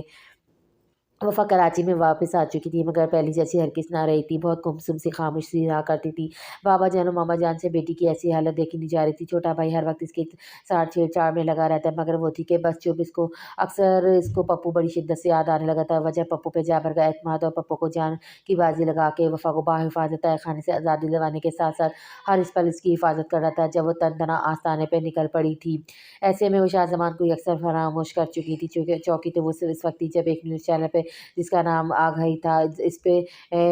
[SPEAKER 1] وفا کراچی میں واپس آ چکی تھی، مگر پہلی جیسی ہرگز نہ رہی تھی، بہت گمسم سی خاموش سی رہا کرتی تھی۔ بابا جان اور ماما جان سے بیٹی کی ایسی حالت دیکھی نہیں جا رہی تھی۔ چھوٹا بھائی ہر وقت اس کے ساتھ چھیڑ چھاڑ میں لگا رہتا ہے، مگر وہ تھی کہ بس چپ۔ اکثر اس کو پپو بڑی شدت سے یاد آنے لگا تھا۔ وجہ پپو پہ جا بھر کا اعتماد اور پپو کو جان کی بازی لگا کے وفا کو باحفاظت تہہ خانے سے آزادی دلوانے کے ساتھ ساتھ ہر اس پل اس کی حفاظت کر رہا تھا جب وہ تن تنا آستانے پہ نکل پڑی تھی۔ ایسے میں وہ شاہ زمان کو یکسر فراموش کر چکی تھی۔ چوکی تو وہ اس وقت تھی جب ایک نیوز چینل پہ جس کا نام آگا ہی تھا، اس پہ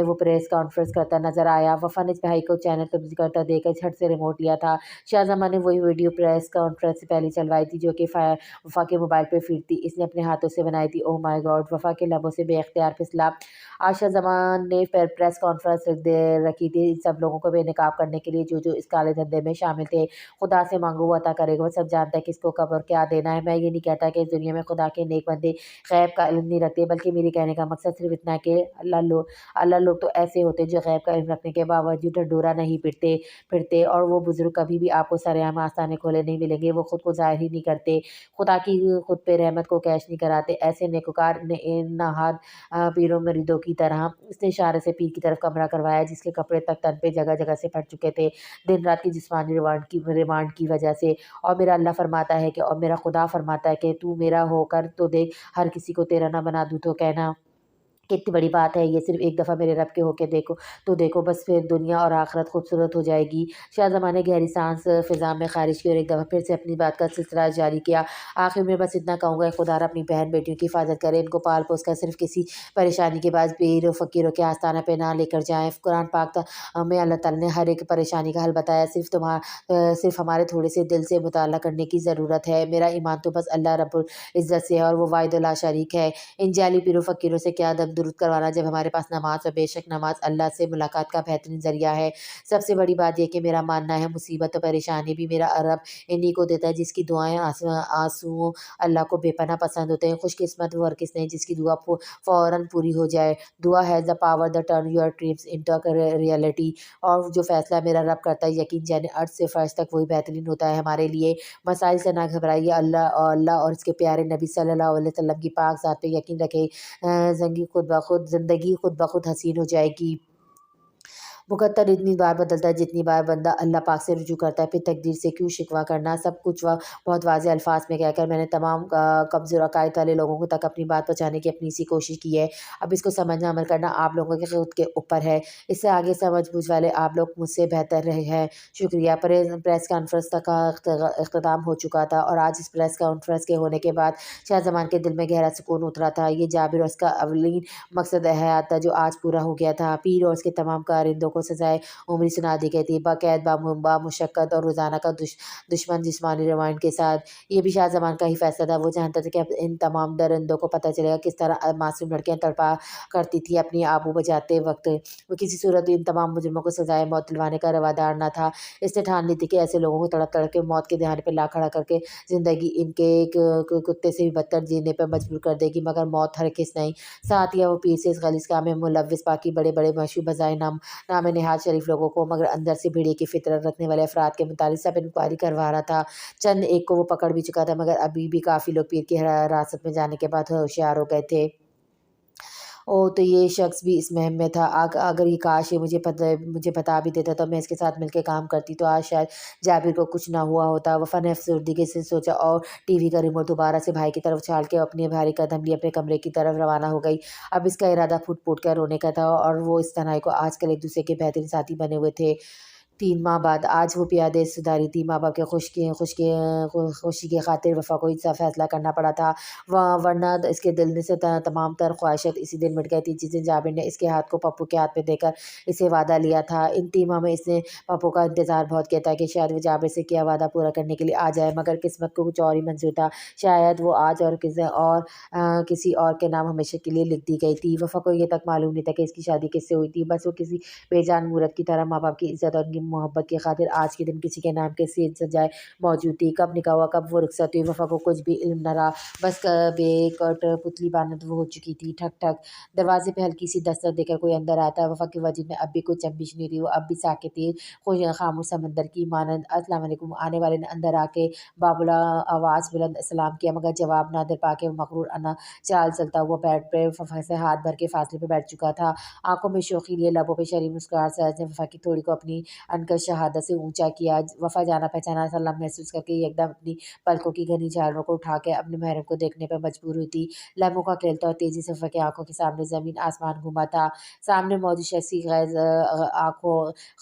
[SPEAKER 1] وہ پریس کانفرنس کرتا نظر آیا۔ وفا نے اس بھائی کو چینل تبدیل کرتا دیکھ کر جھٹ سے ریموٹ لیا تھا۔ شاہ زمان نے وہی ویڈیو پریس کانفرنس سے پہلے چلوائی تھی جو کہ وفا کے موبائل پہ فیڈ تھی، اس نے اپنے ہاتھوں سے بنائی تھی۔ اوہ مائی گاڈ! وفا کے لبوں سے بے اختیار پھسلا۔ آج شاہ زمان نے پریس کانفرنس رکھی تھی ان سب لوگوں کو بے نقاب کرنے کے لیے جو اس کالے دھندے میں شامل تھے۔ خدا سے مانگو وہ عطا کرے گا، وہ سب جانتا ہے کس کو کب اور کیا دینا ہے۔ میں یہ نہیں کہتا کہ اس دنیا میں خدا کے نیک بندے غیب کا علم نہیں رکھتے، بلکہ میرے کہنے کا مقصد صرف اتنا ہے کہ اللہ لوگ تو ایسے ہوتے جو غیب کا علم رکھنے کے باوجود ڈھنڈورا نہیں پھرتے، اور وہ بزرگ کبھی بھی آپ کو سرعام آستانے کھولے نہیں ملیں گے، وہ خود کو ظاہر ہی نہیں کرتے، خدا کی خود پہ رحمت کو کیش نہیں کراتے۔ ایسے نیکوکار نہاد پیروں مریدوں کی طرح اس نے اشارے سے پیر کی طرف کمرہ کروایا جس کے کپڑے تک تن پہ جگہ جگہ سے پھٹ چکے تھے دن رات کی جسمانی ریمانڈ کی وجہ سے۔ اور میرا اللہ فرماتا ہے کہ اور میرا خدا فرماتا ہے کہ تو میرا ہو کر تو دیکھ، ہر کسی کو تیرا نہ بنا دوں تو کہنا کتنی بڑی بات ہے یہ، صرف ایک دفعہ میرے رب کے ہو کے دیکھو بس، پھر دنیا اور آخرت خوبصورت ہو جائے گی۔ شاہ زمان نے گہری سانس فضا میں خارج کی اور ایک دفعہ پھر سے اپنی بات کا سلسلہ جاری کیا۔ آخر میں بس اتنا کہوں گا کہ خدا اپنی بہن بیٹیوں کی حفاظت کرے، ان کو پال پوس کر صرف کسی پریشانی کے بعد پیر و فقیروں کے آستانہ پہ نہ لے کر جائیں۔ قرآن پاک میں اللہ تعالیٰ نے ہر ایک پریشانی کا حل بتایا، صرف ہمارے تھوڑے سے دل سے مطالعہ کرنے کی ضرورت ہے۔ میرا ایمان تو بس اللہ رب العزت سے ہے اور وہ واحد لا شریک ہے۔ ان جعلی پیروں فقیروں سے کیا دم درود کروانا جب ہمارے پاس نماز، اور بے شک نماز اللہ سے ملاقات کا بہترین ذریعہ ہے۔ سب سے بڑی بات یہ کہ میرا ماننا ہے مصیبت و پریشانی بھی میرا رب انہی کو دیتا ہے جس کی دعائیں آنسوؤں اللہ کو بے پناہ پسند ہوتے ہیں۔ خوش قسمت وہ ہر کس نہیں جس کی دعا فوراً پوری ہو جائے۔ دعا has the power the turn your dreams into reality, اور جو فیصلہ میرا رب کرتا ہے یقین جانے عرض سے فرض تک وہی بہترین ہوتا ہے ہمارے لیے۔ مسائل سے نہ گھبرائیے، اللہ اور اس کے پیارے نبی صلی اللہ علیہ وسلم کی پاک ذات پہ یقین رکھے، زندگی خود بخود حسین ہو جائے گی۔ مقدر اتنی بار بدلتا ہے جتنی بار بندہ اللہ پاک سے رجوع کرتا ہے، پھر تقدیر سے کیوں شکوہ کرنا۔ سب کچھ بہت واضح الفاظ میں کہہ کر میں نے تمام کمزور عقائد والے لوگوں تک اپنی بات پہنچانے کی اپنی سی کوشش کی ہے۔ اب اس کو سمجھنا عمل کرنا آپ لوگوں کے خود کے اوپر ہے، اس سے آگے سمجھ بوجھ والے آپ لوگ مجھ سے بہتر رہے ہیں۔ شکریہ۔ پریس کانفرنس تک کا اختتام ہو چکا تھا اور آج اس پریس کانفرنس کے ہونے کے بعد شاہ زمان کے دل میں گہرا سکون اترا تھا۔ یہ جابر اور اس کا اولین مقصد حیات تھا جو آج پورا ہو گیا تھا۔ پیر اور اس کے تمام کارندوں کو को सजाए उम्री सुना दी गई थी, बाक़ैद बामुशक्क़त और रोज़ाना का दुश्मन जिस्मानी रिमांड के साथ। ये भी शाहज़मान का ही फ़ैसला था। वो जानता था कि अब इन तमाम दरिंदों को पता चलेगा किस तरह मासूम लड़कियाँ तड़पा करती थी अपनी आबरू बचाते वक़्त। वो किसी सूरत इन तमाम मुजरिमों को सज़ाए मौत दिलवाने का रवादार न था। इसने ठान ली थी कि ऐसे लोगों को तड़प-तड़प के मौत के दहाने पे ला खड़ा करके ज़िंदगी इनके कुत्ते से भी बदतर जीने पे मजबूर कर देगी, मगर मौत हरगिज़ नहीं। साथ ही वो पीर से इस ग़लीज़ काम में मुलव्विस बाकी बड़े-बड़े मशहूर बज़ाए नाम नेहाद शरीफ लोगों को, मगर अंदर से भेड़िए की फ़ितरत रखने वाले अफ़राद के मुतालिक सब इंक्वायरी करवा रहा था। चंद एक को वो पकड़ भी चुका था, मगर अभी भी काफ़ी लोग पीर की हिरासत में जाने के बाद होशियार हो गए थे। ओह! तो ये शख़्स भी इस मुहिम में था। अगर ये काश ये मुझे बता भी देता तो मैं इसके साथ मिलके काम करती, तो आज शायद जाबिर को कुछ ना हुआ होता। वफ़ा ने अफ़सरदगी से सोचा और टीवी का रिमोट दोबारा से भाई की तरफ उछाल के अपने भारी कदम लिए अपने कमरे की तरफ रवाना हो गई। अब इसका इरादा फूट-फूट कर रोने का था और वो इस तन्हाई को आजकल एक-दूसरे के बेहतरीन साथी बने हुए थे। 3 माह बाद आज वो प्यादे सुधारी थी। माँ-बाप के खुशी की खातिर वफ़ा को इसका फ़ैसला करना पड़ा था। वरना इसके दिल में से तमाम तर ख्वाहिशात इसी दिन मिट गई थी जिस दिन जाबिर ने इसके हाथ को पप्पू के हाथ में देकर इसे वादा लिया था। इन 3 माह में इसने पप्पू का इंतज़ार बहुत किया था कि शायद वो जाबिर से किया वादा पूरा करने के लिए आ जाए, मगर किस्मत को कुछ और ही मंज़ूर था। शायद वो आज और किसी और के नाम हमेशा के लिए लिख दी गई थी। वफ़ा को ये तक मालूम नहीं था कि इसकी शादी किससे हुई थी। बस वो किसी बेजान मूरत की तरह माँ-बाप की इज़्ज़त और उनकी मोहब्बत की खातिर आज के दिन किसी के नाम के सेज सजाए मौजूद थी। कब निकाह हुआ, कब वो रुखसत हुई, वफ़ा को कुछ भी इल्म न रहा। बस कठपुतली बानत वो हो चुकी थी। ठक-ठक दरवाज़े पे हल्की-सी दस्तक देकर कोई अंदर आता। वफ़ा के वजूद में अब भी कोई चंबिश नहीं रही। वो अब भी साकित थी, खामोश समंदर की मानंद। अस्सलाम वालेकुम। आने वाले ने अंदर आके बाबुला आवाज़ बुलंद सलाम किया, मगर जवाब ना दे पाके वो मग़रूर चाल चलता हुआ बेड पे वफ़ा से हाथ भर के फासले पे बैठ चुका था। आँखों में शोख़ी लिए, लबों पे शर्मीली मुस्कुराहट से उसने वफ़ा की थोड़ी को अपनी अनकश शहादत से ऊँचा किया। वफ़ा जाना-पहचाना सा लम्हा महसूस करके एकदम अपनी पलकों की घनी झालरों को उठा के अपने महरम को देखने पर मजबूर हुई थी। लम्हों का खेलता और तेज़ी से वफ़ा की आँखों के सामने ज़मीन आसमान घूमा था। सामने मौजूद शख़्स की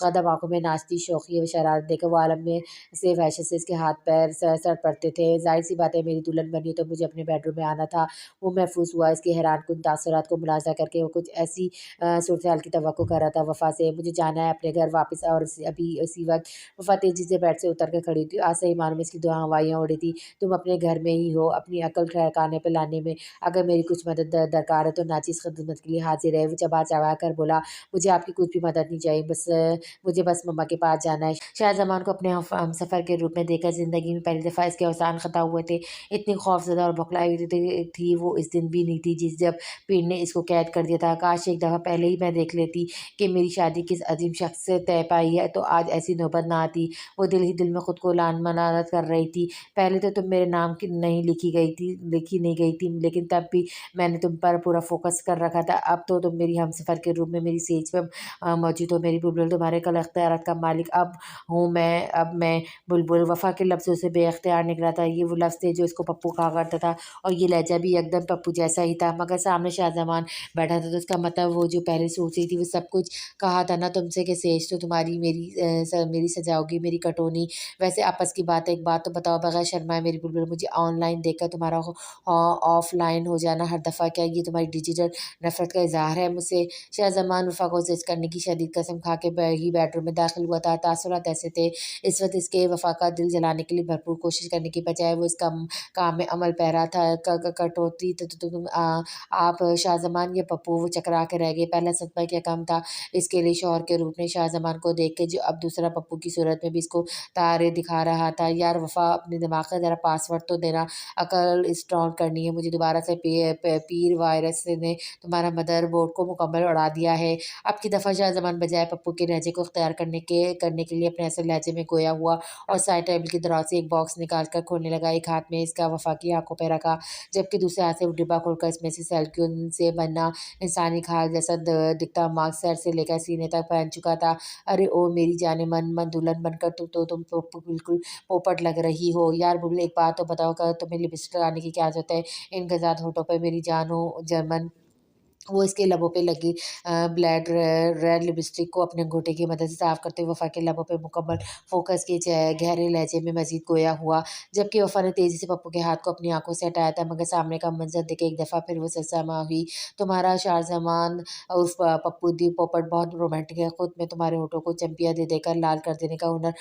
[SPEAKER 1] गदम आँखों में नाचती शौक़ी व शरारत देखकर वो आलम में से वहशत से इसके हाथ-पैर सर पड़ते थे। ज़ाहिर-सी बात है, मेरी दुल्हन बनी हो तो मुझे अपने बेडरूम में आना था। वो महफ़ूज़ हुआ। इसके हैरानकुन तासुरात को मुलाहिज़ा करके वो कुछ ऐसी सूरत-ए-हाल की तवक्को कर रहा था वफ़ा से। मुझे जाना है अपने घर वापस, और अभी इसी वक़्त वफ़ा तेज़ी से बेड से उतर के खड़ी थी। आज सही मानों में इसकी 2 हवाइयाँ उड़ी थी। तुम अपने घर में ही हो, अपनी अक्ल ठिकाने पे लाने में। अगर मेरी कुछ मदद दरकार है तो नाचीज़ खिदमत के लिए हाज़िर है। वो चबा-चबा कर बोला, मुझे आपकी कुछ भी मदद नहीं चाहिए, मुझे बस मम्मा के पास जाना है। शाहज़मान को अपने हमसफ़र के रूप में देखकर ज़िंदगी में पहली दफ़ा इसके अवसान ख़ता हुए थे। इतनी खौफ़ज़दा और बौखलाई हुई थी वो इस दिन भी नहीं थी जब पीर ने इसको कैद कर दिया था। काश एक दफ़ा पहले ही मैं देख लेती कि मेरी शादी किस अज़ीम शख़्स से तय पाई है, तो आज ऐसी नौबत ना आती। वो दिल ही दिल में ख़ुद को मलामत कर रही थी। पहले तो तुम मेरे नाम की नहीं लिखी नहीं गई थी, लेकिन तब भी मैंने तुम पर पूरा फ़ोकस कर रखा था। अब तो तुम मेरी हमसफ़र के रूप में मेरी सेज पे मौजूद हो। मेरी बुलबुल, तुम्हारे कल अख्तियारात का मालिक अब मैं बुलबुल। वफ़ा के लफ्ज़ों से बेअख्तियार निकला था। ये वो लफ्ज़ थे जो इसको पप्पू कहा करता था, और ये लहज़ा भी एकदम पप्पू जैसा ही था। मगर सामने शाहज़मान बैठा था, तो उसका मतलब वो जो पहले सोच रही थी वो सब कुछ कहा था ना तुमसे कि सेज तो तुम्हारी मेरी सजाओगी, मेरी कटोनी। वैसे आपस की बात है, एक बात तो बताओ बगैर शर्माए मेरी बुलबुल, मुझे ऑनलाइन देखकर तुम्हारा ऑफ़लाइन हो जाना हर दफ़ा क्या ये तुम्हारी डिजिटल नफ़रत का इज़हार है मुझसे? शाहज़मान वफ़ा को ज़िद करने की शदीद कसम खा के ही बेडरूम में दाखिल हुआ था। तासुरात ऐसे थे इस वक़्त इसके वफ़ा का दिल जलाने के लिए भरपूर कोशिश करने की बजाय वो इसका काम में अमल पैरा था। कटौती तो तुम आप शाहज़मान या पप्पू, वो चकरा के रह गए। पहला सदमा क्या कम था इसके लिए शौहर के रूप में शाहज़मान को देख के, जो अब दूसरा पप्पू की सूरत में भी इसको तारे दिखा रहा था। यार वफ़ा, अपने दिमाग का ज़रा पासवर्ड तो देना, अकल इंस्टॉल करनी है मुझे दोबारा से। पीर वायरस ने तुम्हारा मदरबोर्ड को मुकम्मल उड़ा दिया है। अब की दफ़ा शाहज़मान बजाय पप्पू के लहजे को इख्तियार करने के लिए अपने असल लहजे में गोया हुआ और साइड टेबल की दराज से एक बॉक्स निकाल कर खोलने लगा। एक हाथ में इसका वफ़ा की आँखों पे रखा, जबकि दूसरे हाथ से वो डिब्बा खोलकर इसमें से सैल्क्यून से बना इंसानी खाल जैसा दिखता मास्क सर से लेकर सीने तक पहन चुका था। अरे ओ मेरी जान-मन दुल्हन बनकर तुम तो बिल्कुल पोपट लग रही हो। यार बुलबुल, एक बात तो बताओ, तुम्हें लिपस्टिक लगाने की क्या ज़रूरत है इन गज़ात होठों पे मेरी जान हो जर्मन? वो इसके लबों पे लगी ब्लैक रेड लिपस्टिक को अपने अंगूठे की मदद से साफ करते हुए वफ़ा के लबों पे मुकम्मल फ़ोकस किए गहरे लहजे में मज़ीद गोया हुआ, जबकि वफ़ा ने तेज़ी से पप्पू के हाथ को अपनी आँखों से हटाया था, मगर सामने का मंज़र देख के एक दफ़ा फिर वो समा हुई। तुम्हारा शाहज़मान उर्फ़ पप्पू दी पोपट बहुत रोमांटिक है, खुद में तुम्हारे होठों को चम्पिया दे देकर लाल कर देने का हुनर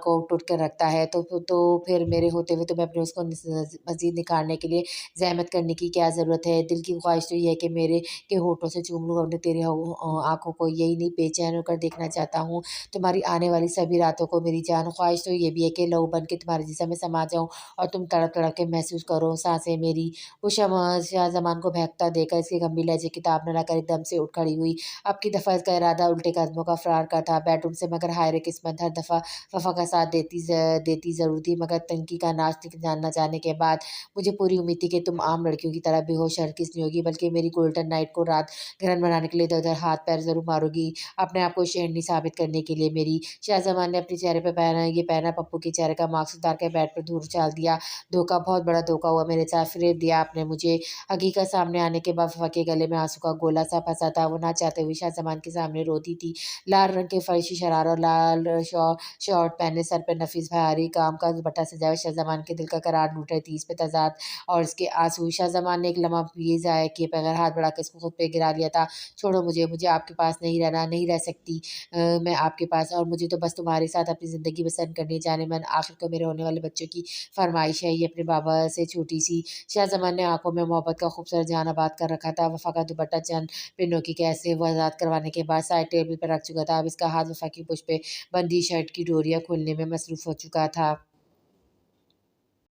[SPEAKER 1] को टूट कर रखता है। तो फिर मेरे होते हुए तुम्हें अपने उसको मज़ीद निखारने के लिए ज़हमत करने की क्या ज़रूरत है? दिल की ख्वाहिश तो ये है कि मेरे के होठों से चूम लूँ अपने तेरी आँखों को, यही नहीं बेचैन होकर देखना चाहता हूँ तुम्हारी आने वाली सभी रातों को मेरी जान। ख्वाहिश तो ये भी है कि लहू बन के तुम्हारे जिस्म में समा जाऊँ और तुम तड़प-तड़प के महसूस करो साँसें मेरी। वो शाहज़मान को बहकता देखकर इसकी गंभीर लहजे की ताब न रखकर एकदम से उठ खड़ी हुई। अब की दफ़ा इसका इरादा उल्टे कदमों का फ़रार का था बेडरूम से, मगर हाय रे किस्मत, हर दफ़ा वफ़ा का साथ देती ज़रूर थी, मगर तनकी का नाच न जाने के बाद मुझे पूरी उम्मीद थी कि तुम आम लड़कियों की तरह बेहोश हरगिज़ नहीं होगी, बल्कि मेरी गोल्डन नाइट को रात ग्रहण बनाने के लिए इधर-उधर हाथ-पैर ज़रूर मारोगी, अपने आप को शेरनी साबित करने के लिए मेरी। शाहज़मान ने अपने चेहरे पे पहना पप्पू के चेहरे का मास्क उतार के बेड पर दूर उछाल दिया। धोखा, बहुत बड़ा धोखा हुआ मेरे साथ, फ़रेब दिया आपने मुझे। हकीकत सामने आने के बाद वफ़ा के गले में आँसू का गोला सा फँसा था। वो ना चाहते हुए शाहज़मान के सामने रोती थी। लाल रंग के फर्शी शरारा और लाल शॉर्ट पहने, सर पे नफ़ीस भारी काम का दुपट्टा सजाया हुआ शाहज़मान के दिल का करार लूट रहे थे इस पे तज़ाद और इसके आँसू। शाहज़मान ने एक लम्हा भी ज़ाया किए बगैर हाथ बढ़ाकर इसको खुद पे गिरा लिया था। छोड़ो मुझे, मुझे आपके पास नहीं रहना, नहीं रह सकती मैं आपके पास, और मुझे तो बस तुम्हारे साथ अपनी ज़िंदगी बसर करनी है जाने मन। आखिर को मेरे होने वाले बच्चों की फ़रमाइश है ये अपने बाबा से छोटी-सी। शाहज़मान ने आँखों में मोहब्बत का खूबसूरत जहान आबाद कर रखा था। वफ़ा का दुपट्टा चंद पिनों की कैच से वो आज़ाद करवाने के बाद साइड टेबल पर रख चुका था। अब इसका हाथ वफ़ा की पुश पे बंधी शर्ट की डोरियाँ खोलने में मसरूफ़ हो चुका था।